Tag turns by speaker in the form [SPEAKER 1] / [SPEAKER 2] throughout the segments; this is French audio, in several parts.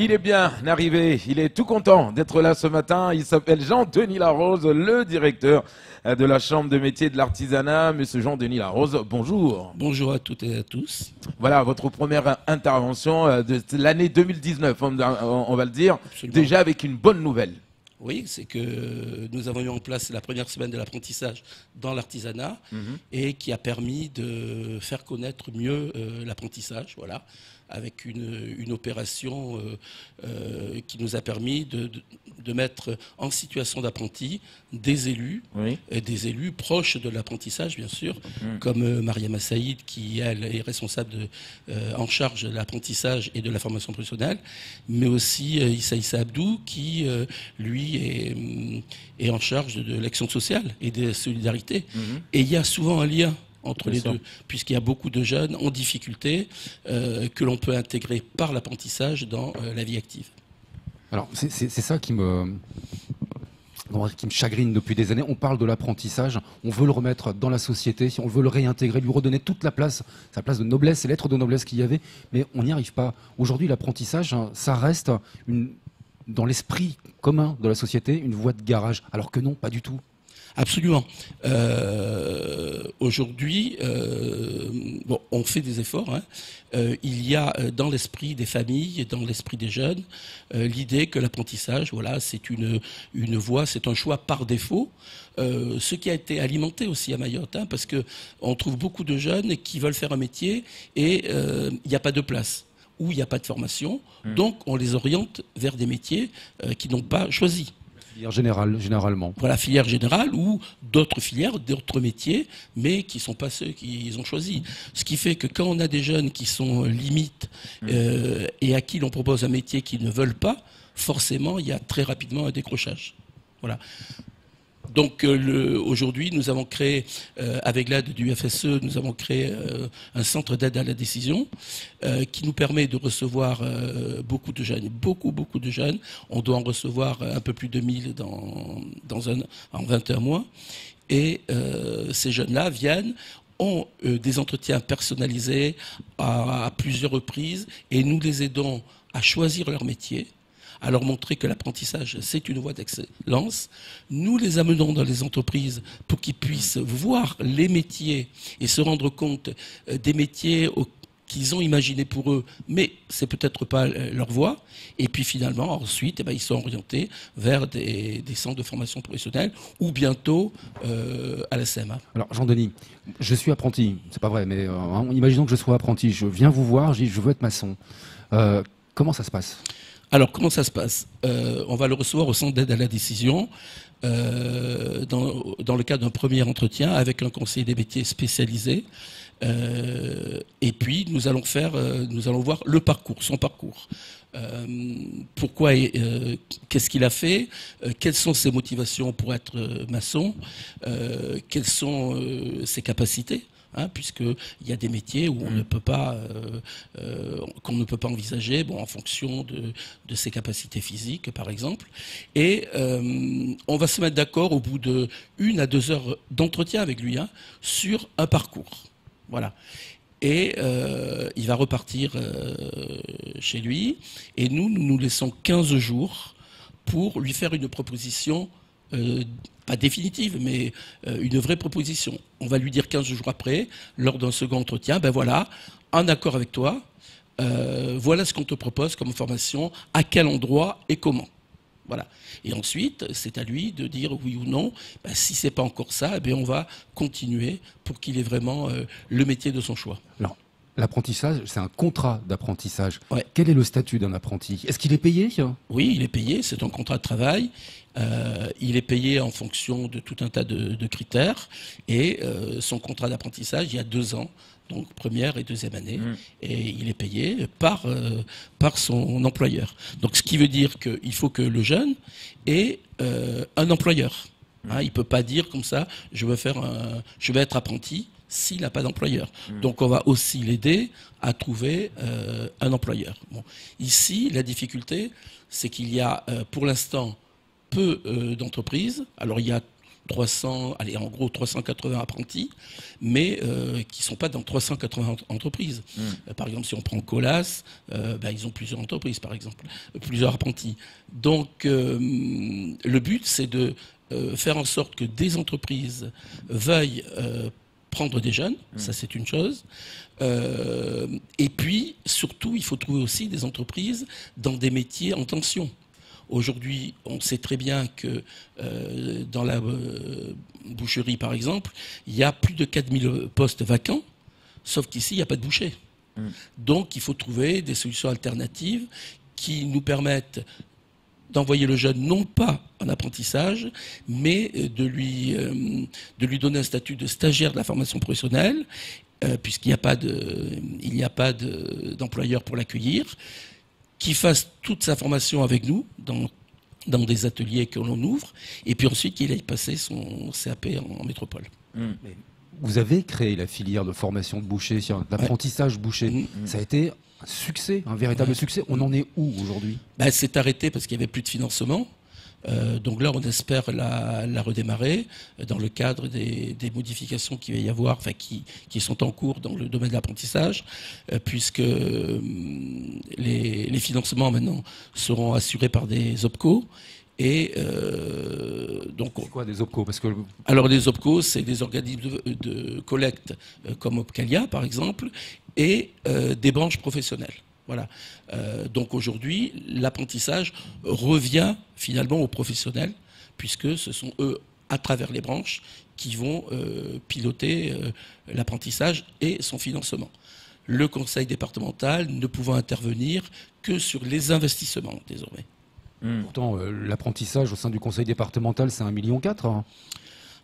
[SPEAKER 1] Il est bien arrivé, il est tout content d'être là ce matin. Il s'appelle Jean-Denis Larose, le directeur de la Chambre de métiers de l'artisanat. Monsieur Jean-Denis Larose, bonjour.
[SPEAKER 2] Bonjour à toutes et à tous.
[SPEAKER 1] Voilà votre première intervention de l'année 2019, on va le dire,
[SPEAKER 2] Absolument.
[SPEAKER 1] déjà avec une bonne nouvelle.
[SPEAKER 2] Oui, c'est que nous avons mis en place la première semaine de l'apprentissage dans l'artisanat et qui a permis de faire connaître mieux l'apprentissage, voilà, avec une opération qui nous a permis de mettre en situation d'apprenti des élus,
[SPEAKER 1] Oui.
[SPEAKER 2] et des élus proches de l'apprentissage, bien sûr, comme Mariama Saïd, qui, elle, est responsable en charge de l'apprentissage et de la formation professionnelle, mais aussi Issa Abdou, qui, lui, est en charge de l'action sociale et des solidarités. Et il y a souvent un lien entre les deux, puisqu'il y a beaucoup de jeunes en difficulté que l'on peut intégrer par l'apprentissage dans la vie active.
[SPEAKER 3] Alors, c'est ça qui me chagrine depuis des années. On parle de l'apprentissage, on veut le remettre dans la société, on veut le réintégrer, lui redonner toute la place, sa place de noblesse et l'être de noblesse qu'il y avait, mais on n'y arrive pas. Aujourd'hui, l'apprentissage, ça reste dans l'esprit commun de la société, une voie de garage, alors que non, pas du tout.
[SPEAKER 2] Absolument. Aujourd'hui, bon, on fait des efforts. Hein. Il y a dans l'esprit des familles et dans l'esprit des jeunes l'idée que l'apprentissage, voilà, c'est une voie, c'est un choix par défaut. Ce qui a été alimenté aussi à Mayotte, hein, parce que on trouve beaucoup de jeunes qui veulent faire un métier et il n'y a pas de place, ou il n'y a pas de formation. Donc on les oriente vers des métiers qu'ils n'ont pas choisis.
[SPEAKER 3] Filière générale, généralement.
[SPEAKER 2] Voilà, filière générale ou d'autres filières, d'autres métiers, mais qui ne sont pas ceux qu'ils ont choisis. Ce qui fait que quand on a des jeunes qui sont limites et à qui l'on propose un métier qu'ils ne veulent pas, forcément, il y a très rapidement un décrochage. Voilà. Donc aujourd'hui, nous avons créé, avec l'aide du FSE, nous avons créé un centre d'aide à la décision qui nous permet de recevoir beaucoup de jeunes, beaucoup de jeunes. On doit en recevoir un peu plus de 1000 en 21 mois. Et ces jeunes-là viennent, ont des entretiens personnalisés à plusieurs reprises et nous les aidons à choisir leur métier, à leur montrer que l'apprentissage, c'est une voie d'excellence. Nous les amenons dans les entreprises pour qu'ils puissent voir les métiers et se rendre compte des métiers qu'ils ont imaginés pour eux, mais c'est peut-être pas leur voie. Et puis finalement, ensuite, ils sont orientés vers des centres de formation professionnelle ou bientôt à la CMA.
[SPEAKER 3] Alors, Jean-Denis, je suis apprenti, c'est pas vrai, mais imaginons que je sois apprenti, je viens vous voir, je dis je veux être maçon. Comment ça se passe ?
[SPEAKER 2] Alors, comment ça se passe ? On va le recevoir au centre d'aide à la décision dans le cadre d'un premier entretien avec un conseiller des métiers spécialisé. Et puis, nous allons voir le parcours, son parcours. Pourquoi qu'est-ce qu'il a fait, quelles sont ses motivations pour être maçon, quelles sont ses capacités. Hein, puisqu'il y a des métiers où on ne peut pas, qu'on ne peut pas envisager, bon, en fonction de ses capacités physiques, par exemple. Et on va se mettre d'accord au bout de 1 à 2 heures d'entretien avec lui, hein, sur un parcours. Voilà. Et il va repartir chez lui. Et nous laissons 15 jours pour lui faire une proposition pas définitive, mais une vraie proposition. On va lui dire 15 jours après, lors d'un second entretien, ben voilà, en accord avec toi, voilà ce qu'on te propose comme formation, à quel endroit et comment. Voilà. Et ensuite, c'est à lui de dire oui ou non. Ben, si c'est pas encore ça, ben on va continuer pour qu'il ait vraiment le métier de son choix.
[SPEAKER 3] Alors, l'apprentissage, c'est un contrat d'apprentissage.
[SPEAKER 2] Ouais.
[SPEAKER 3] Quel est le statut d'un apprenti ? Est-ce qu'il est payé ?
[SPEAKER 2] Oui, il est payé, c'est un contrat de travail. Il est payé en fonction de tout un tas de critères. Et son contrat d'apprentissage, il y a 2 ans, donc première et deuxième année. Et il est payé par son employeur. Donc ce qui veut dire qu'il faut que le jeune ait un employeur. Hein, il ne peut pas dire comme ça, je vais être apprenti, s'il n'a pas d'employeur. Donc on va aussi l'aider à trouver un employeur. Bon. Ici, la difficulté, c'est qu'il y a pour l'instant peu d'entreprises. Alors il y a 300, allez, en gros 380 apprentis, mais qui ne sont pas dans 380 entreprises. Par exemple, si on prend Colas, ils ont plusieurs entreprises, par exemple, plusieurs apprentis. Donc, le but, c'est de faire en sorte que des entreprises veuillent prendre des jeunes, ça c'est une chose. Et puis, surtout, il faut trouver aussi des entreprises dans des métiers en tension. Aujourd'hui, on sait très bien que dans la boucherie, par exemple, il y a plus de 4000 postes vacants, sauf qu'ici, il n'y a pas de boucher. Donc, il faut trouver des solutions alternatives qui nous permettent d'envoyer le jeune non pas en apprentissage, mais de lui donner un statut de stagiaire de la formation professionnelle, puisqu'il n'y a pas d'employeur pour l'accueillir, qui fasse toute sa formation avec nous dans des ateliers que l'on ouvre, et puis ensuite qu'il aille passer son CAP en métropole.
[SPEAKER 3] Vous avez créé la filière de formation de boucher, d'apprentissage boucher. Ça a été un succès, un véritable succès. On en est où aujourd'hui?
[SPEAKER 2] C'est arrêté parce qu'il n'y avait plus de financement. Donc là, on espère la redémarrer dans le cadre des modifications qu'il va y avoir, qui sont en cours dans le domaine de l'apprentissage, puisque les financements maintenant seront assurés par des OPCO. Et donc,
[SPEAKER 3] c'est quoi des OPCO?
[SPEAKER 2] Alors les OPCO, c'est des organismes de collecte comme Opcalia, par exemple, et des branches professionnelles. Voilà. Donc aujourd'hui, l'apprentissage revient finalement aux professionnels, puisque ce sont eux, à travers les branches, qui vont piloter l'apprentissage et son financement. Le conseil départemental ne pouvant intervenir que sur les investissements désormais.
[SPEAKER 3] Pourtant, l'apprentissage au sein du conseil départemental, c'est 1,4 million.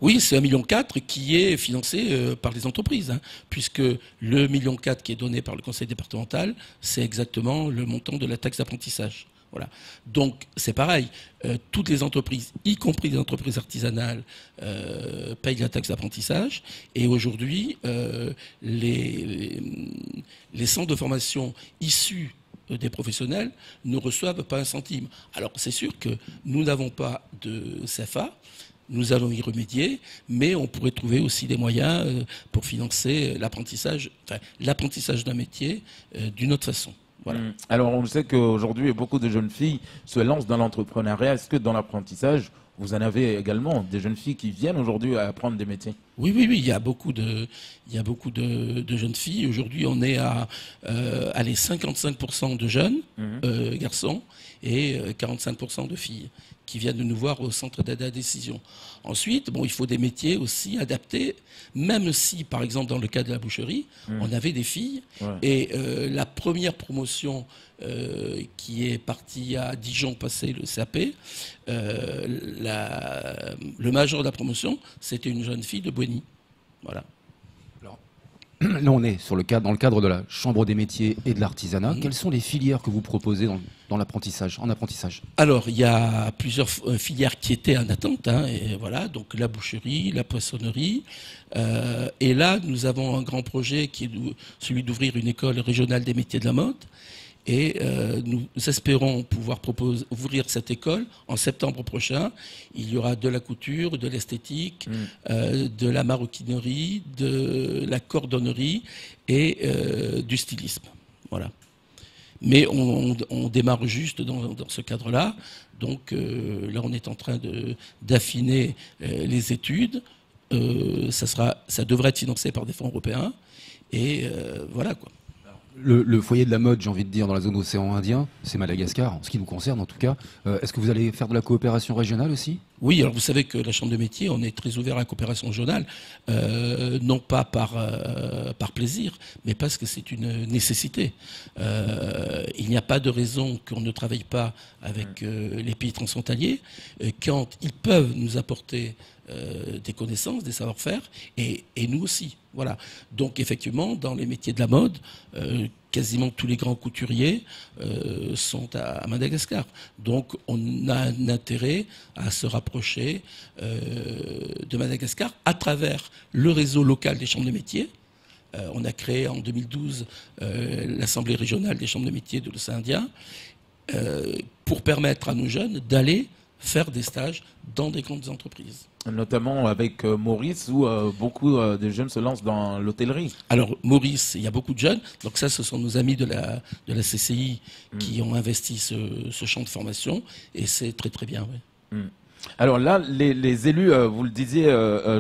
[SPEAKER 2] Oui, c'est 1,4 million qui est financé par les entreprises, puisque le 1,4 million qui est donné par le conseil départemental, c'est exactement le montant de la taxe d'apprentissage. Voilà. Donc, c'est pareil. Toutes les entreprises, y compris les entreprises artisanales, payent la taxe d'apprentissage. Et aujourd'hui, les centres de formation issus des professionnels ne reçoivent pas un centime. Alors, c'est sûr que nous n'avons pas de CFA. Nous allons y remédier, mais on pourrait trouver aussi des moyens pour financer l'apprentissage d'un métier d'une autre façon. Voilà.
[SPEAKER 1] Alors, on sait qu'aujourd'hui, beaucoup de jeunes filles se lancent dans l'entrepreneuriat. Est-ce que dans l'apprentissage, vous en avez également des jeunes filles qui viennent aujourd'hui à apprendre des métiers?
[SPEAKER 2] Oui, il y a beaucoup de jeunes filles. Aujourd'hui, on est à 55% de jeunes garçons et 45% de filles qui viennent nous voir au centre d'aide à la décision. Ensuite, il faut des métiers aussi adaptés, même si, par exemple, dans le cas de la boucherie, on avait des filles. Ouais. Et la première promotion qui est partie à Dijon passer le CAP, le major de la promotion, c'était une jeune fille de Boigny. Voilà.
[SPEAKER 3] Alors, là, on est dans le cadre de la Chambre des métiers et de l'artisanat. Quelles sont les filières que vous proposez en apprentissage?
[SPEAKER 2] Alors, il y a plusieurs filières qui étaient en attente. Et voilà, donc la boucherie, la poissonnerie. Et là, nous avons un grand projet qui est celui d'ouvrir une école régionale des métiers de la mode. Et nous espérons pouvoir ouvrir cette école en septembre prochain. Il y aura de la couture, de l'esthétique, de la maroquinerie, de la cordonnerie et du stylisme. Voilà. Mais on démarre juste dans ce cadre-là. Donc là, on est en train d'affiner les études. Ça devrait être financé par des fonds européens. Et voilà quoi.
[SPEAKER 3] Le foyer de la mode, j'ai envie de dire, dans la zone océan Indien, c'est Madagascar, en ce qui nous concerne en tout cas. Est-ce que vous allez faire de la coopération régionale aussi?
[SPEAKER 2] Oui, alors vous savez que la Chambre de métier, on est très ouvert à la coopération régionale, non pas par plaisir, mais parce que c'est une nécessité. Il n'y a pas de raison qu'on ne travaille pas avec les pays transfrontaliers quand ils peuvent nous apporter des connaissances, des savoir-faire, et nous aussi. Voilà. Donc effectivement, dans les métiers de la mode, quasiment tous les grands couturiers sont à Madagascar. Donc on a un intérêt à se rapprocher de Madagascar à travers le réseau local des chambres de métiers. On a créé en 2012 l'Assemblée régionale des chambres de métiers de l'océan Indien pour permettre à nos jeunes d'aller faire des stages dans des grandes entreprises.
[SPEAKER 1] Notamment avec Maurice, où beaucoup de jeunes se lancent dans l'hôtellerie.
[SPEAKER 2] Alors, Maurice, il y a beaucoup de jeunes. Donc ça, ce sont nos amis de la CCI qui ont investi ce champ de formation. Et c'est très, très bien, oui.
[SPEAKER 1] Alors là, les élus, vous le disiez,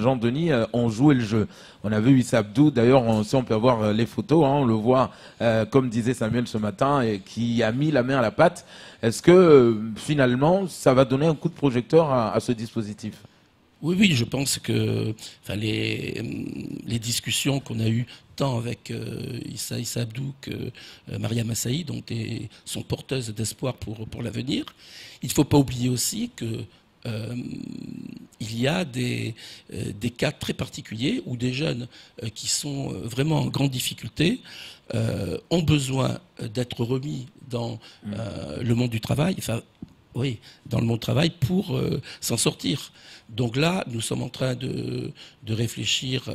[SPEAKER 1] Jean-Denis, ont joué le jeu. On a vu Issa Abdou, d'ailleurs, si on peut avoir les photos, on le voit, comme disait Samuel ce matin, et qui a mis la main à la pâte. Est-ce que finalement, ça va donner un coup de projecteur à ce dispositif ?
[SPEAKER 2] Oui, oui, je pense que les discussions qu'on a eues tant avec Issa Abdou que Maria Massaï sont porteuses d'espoir pour l'avenir. Il ne faut pas oublier aussi que il y a des cas très particuliers où des jeunes qui sont vraiment en grande difficulté ont besoin d'être remis dans le monde du travail, oui, dans le monde du travail pour s'en sortir. Donc là, nous sommes en train de réfléchir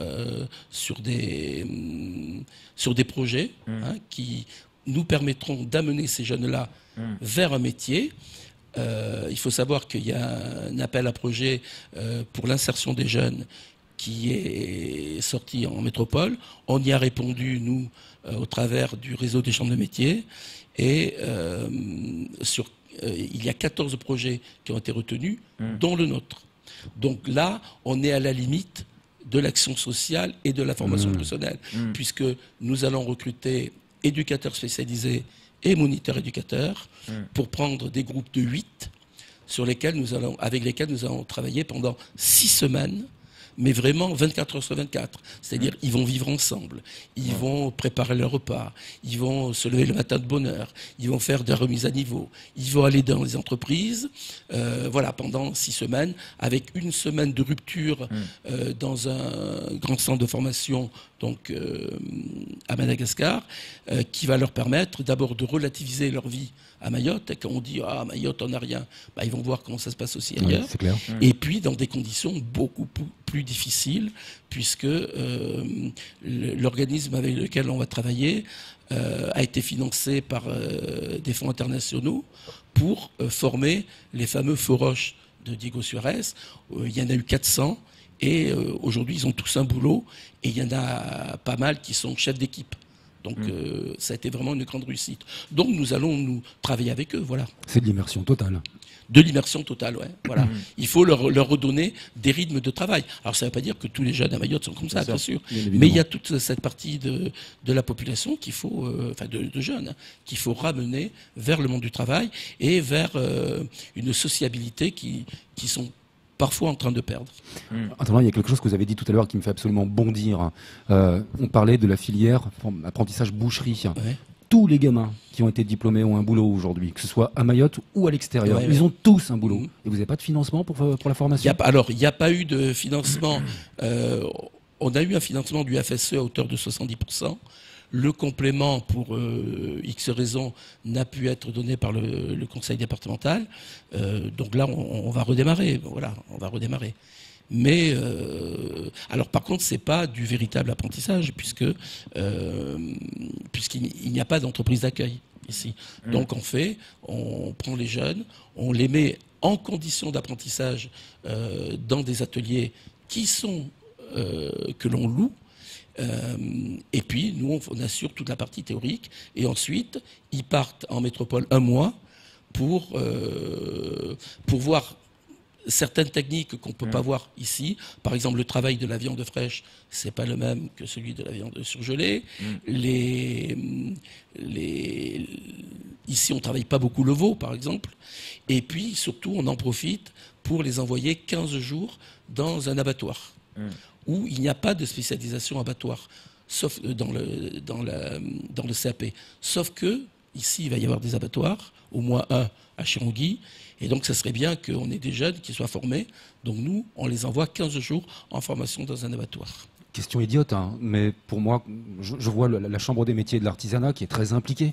[SPEAKER 2] sur des projets qui nous permettront d'amener ces jeunes-là vers un métier. Il faut savoir qu'il y a un appel à projet pour l'insertion des jeunes qui est sorti en métropole. On y a répondu, nous, au travers du réseau des chambres de métiers. Et il y a 14 projets qui ont été retenus, dont le nôtre. Donc là, on est à la limite de l'action sociale et de la formation professionnelle, puisque nous allons recruter éducateurs spécialisés et moniteurs éducateurs pour prendre des groupes de 8 avec lesquels nous allons travailler pendant 6 semaines, mais vraiment 24 heures sur 24. C'est-à-dire, ils vont vivre ensemble, ils vont préparer leur repas, ils vont se lever le matin de bonne heure, ils vont faire des remises à niveau, ils vont aller dans les entreprises, pendant 6 semaines, avec une semaine de rupture dans un grand centre de formation, donc à Madagascar, qui va leur permettre d'abord de relativiser leur vie à Mayotte. Et quand on dit à Mayotte on n'a rien, ils vont voir comment ça se passe aussi ailleurs.
[SPEAKER 3] C'est clair.
[SPEAKER 2] Et puis dans des conditions beaucoup plus difficiles, puisque l'organisme avec lequel on va travailler a été financé par des fonds internationaux pour former les fameux feux roches de Diego Suarez. Il y en a eu 400. Et aujourd'hui, ils ont tous un boulot et il y en a pas mal qui sont chefs d'équipe. Donc ça a été vraiment une grande réussite. Donc nous allons travailler avec eux, voilà.
[SPEAKER 3] C'est de l'immersion totale.
[SPEAKER 2] De l'immersion totale, ouais. Voilà. Il faut leur redonner des rythmes de travail. Alors ça ne veut pas dire que tous les jeunes à Mayotte sont comme ça, bien sûr. Mais il y a toute cette partie de la population qu'il faut, de jeunes, qu'il faut ramener vers le monde du travail et vers une sociabilité qui sont parfois en train de perdre.
[SPEAKER 3] Attends, il y a quelque chose que vous avez dit tout à l'heure qui me fait absolument bondir. On parlait de la filière apprentissage boucherie. Ouais. Tous les gamins qui ont été diplômés ont un boulot aujourd'hui, que ce soit à Mayotte ou à l'extérieur. Ils ont tous un boulot. Et vous n'avez pas de financement pour la formation ?
[SPEAKER 2] Alors, il n'y a pas eu de financement. On a eu un financement du FSE à hauteur de 70%. Le complément, pour X raisons, n'a pu être donné par le conseil départemental. Donc là, on va redémarrer. Voilà, on va redémarrer. Mais, alors par contre, c'est pas du véritable apprentissage, puisqu'il n'y a pas d'entreprise d'accueil ici. Donc on prend les jeunes, on les met en condition d'apprentissage dans des ateliers que l'on loue. Et puis, nous, on assure toute la partie théorique. Et ensuite, ils partent en métropole un mois pour voir certaines techniques qu'on ne peut pas voir ici. Par exemple, le travail de la viande fraîche, c'est pas le même que celui de la viande surgelée. Ici, on ne travaille pas beaucoup le veau, par exemple. Et puis, surtout, on en profite pour les envoyer 15 jours dans un abattoir. Où il n'y a pas de spécialisation abattoir, sauf dans le CAP. Sauf que ici, il va y avoir des abattoirs, au moins un à Chirongui, et donc ça serait bien qu'on ait des jeunes qui soient formés. Donc nous, on les envoie 15 jours en formation dans un abattoir.
[SPEAKER 3] Question idiote, mais pour moi, je vois la Chambre des métiers et de l'artisanat qui est très impliquée.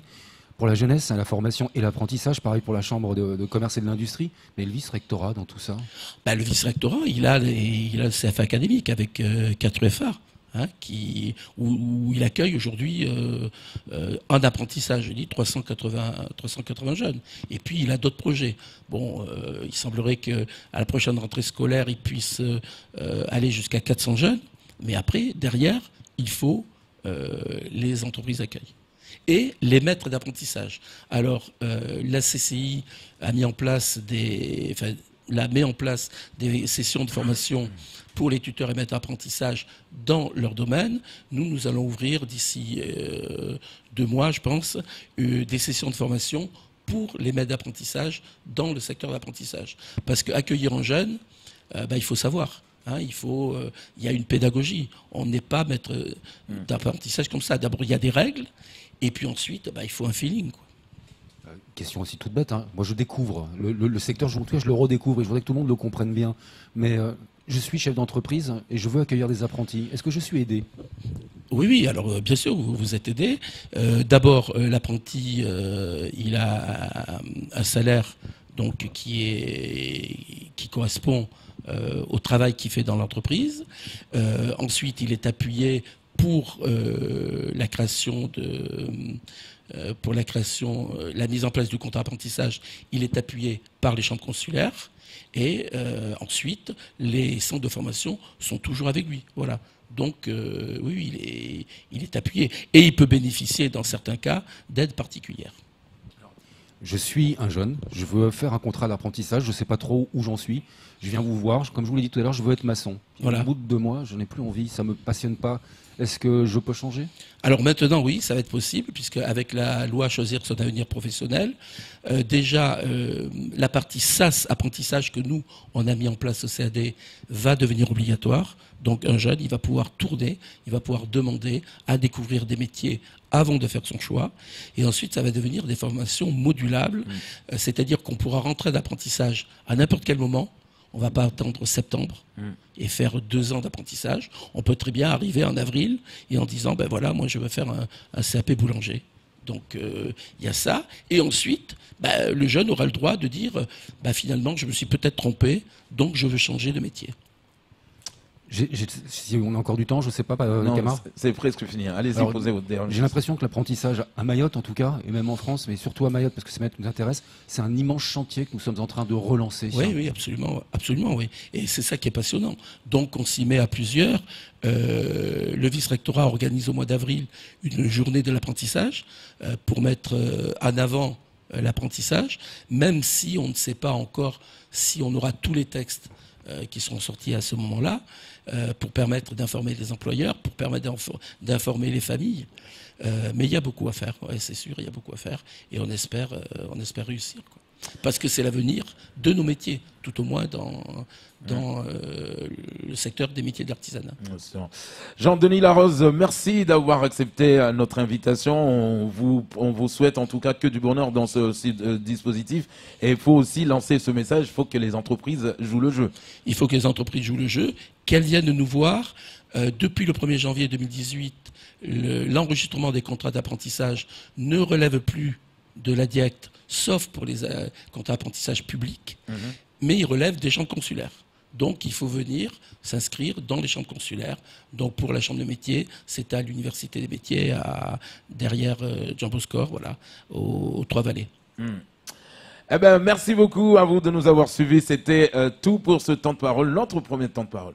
[SPEAKER 3] Pour la jeunesse, la formation et l'apprentissage, pareil pour la Chambre de commerce et de l'industrie. Mais le vice-rectorat dans tout ça ?
[SPEAKER 2] Le vice-rectorat, il a le CFA académique avec 4 UFA. hein, où il accueille aujourd'hui un apprentissage, je dis 380 jeunes. Et puis il a d'autres projets. Bon, il semblerait qu'à la prochaine rentrée scolaire, il puisse aller jusqu'à 400 jeunes. Mais après, derrière, il faut les entreprises d'accueil et les maîtres d'apprentissage. Alors, la CCI a mis en place met en place des sessions de formation pour les tuteurs et maîtres d'apprentissage dans leur domaine. Nous allons ouvrir d'ici 2 mois, je pense, des sessions de formation pour les maîtres d'apprentissage dans le secteur d'apprentissage. Parce qu'accueillir un jeune, il faut savoir. Hein, il y a une pédagogie. On n'est pas maître d'apprentissage comme ça. D'abord, il y a des règles, et puis ensuite, il faut un feeling, quoi.
[SPEAKER 3] Question aussi toute bête, hein. Moi je découvre le secteur, en tout cas je le redécouvre et je voudrais que tout le monde le comprenne bien. Mais je suis chef d'entreprise et je veux accueillir des apprentis. Est-ce que je suis aidé?
[SPEAKER 2] Oui, alors bien sûr, vous êtes aidé. D'abord, l'apprenti, il a un salaire donc, qui correspond au travail qu'il fait dans l'entreprise. Ensuite, il est appuyé pour la création la mise en place du contrat d'apprentissage, il est appuyé par les chambres consulaires. Et ensuite, les centres de formation sont toujours avec lui. Voilà. Donc, oui, il est appuyé. Et il peut bénéficier, dans certains cas, d'aides particulières.
[SPEAKER 3] Je suis un jeune, je veux faire un contrat d'apprentissage, je ne sais pas trop où j'en suis. Je viens vous voir, comme je vous l'ai dit tout à l'heure, je veux être maçon.
[SPEAKER 2] Voilà.
[SPEAKER 3] Au bout de 2 mois, je n'ai plus envie, ça ne me passionne pas. Est-ce que je peux changer?
[SPEAKER 2] Alors maintenant, oui, ça va être possible, puisque avec la loi Choisir son avenir professionnel, déjà, la partie SAS, apprentissage, que nous, on a mis en place au CAD, va devenir obligatoire. Donc un jeune, il va pouvoir tourner, il va pouvoir demander à découvrir des métiers avant de faire son choix. Et ensuite, ça va devenir des formations modulables, c'est-à-dire qu'on pourra rentrer d'apprentissage à n'importe quel moment. On ne va pas attendre septembre et faire 2 ans d'apprentissage. On peut très bien arriver en avril et en disant, voilà, moi je veux faire un CAP boulanger. Donc il y a ça. Et ensuite, le jeune aura le droit de dire, finalement, je me suis peut-être trompé, donc je veux changer de métier.
[SPEAKER 3] Si on a encore du temps, je ne sais pas, Camara.
[SPEAKER 1] C'est presque fini. Allez-y, posez votre dernière.
[SPEAKER 3] J'ai l'impression que l'apprentissage à Mayotte, en tout cas, et même en France, mais surtout à Mayotte, parce que c'est Mayotte qui nous intéresse, c'est un immense chantier que nous sommes en train de relancer.
[SPEAKER 2] Oui, absolument, oui. Et c'est ça qui est passionnant. Donc on s'y met à plusieurs. Le vice-rectorat organise au mois d'avril une journée de l'apprentissage pour mettre en avant l'apprentissage, même si on ne sait pas encore si on aura tous les textes qui seront sortis à ce moment-là, pour permettre d'informer les employeurs, pour permettre d'informer les familles. Mais il y a beaucoup à faire, ouais, c'est sûr, il y a beaucoup à faire. Et on espère réussir, quoi. Parce que c'est l'avenir de nos métiers, tout au moins dans le secteur des métiers de l'artisanat.
[SPEAKER 1] Jean-Denis Larose, merci d'avoir accepté notre invitation. On vous souhaite en tout cas que du bonheur dans ce dispositif. Et il faut aussi lancer ce message, il faut que les entreprises jouent le jeu.
[SPEAKER 2] Il faut que les entreprises jouent le jeu, qu'elles viennent nous voir. Depuis le 1er janvier 2018, l'enregistrement des contrats d'apprentissage ne relève plus de la DIECT, sauf pour les contrats d'apprentissage publics, mais il relève des chambres consulaires. Donc il faut venir s'inscrire dans les chambres consulaires. Donc pour la chambre de métier, c'est à l'Université des métiers, derrière Jean Boscor, voilà, aux Trois-Vallées.
[SPEAKER 1] Eh ben, merci beaucoup à vous de nous avoir suivis. C'était tout pour ce temps de parole, notre premier temps de parole.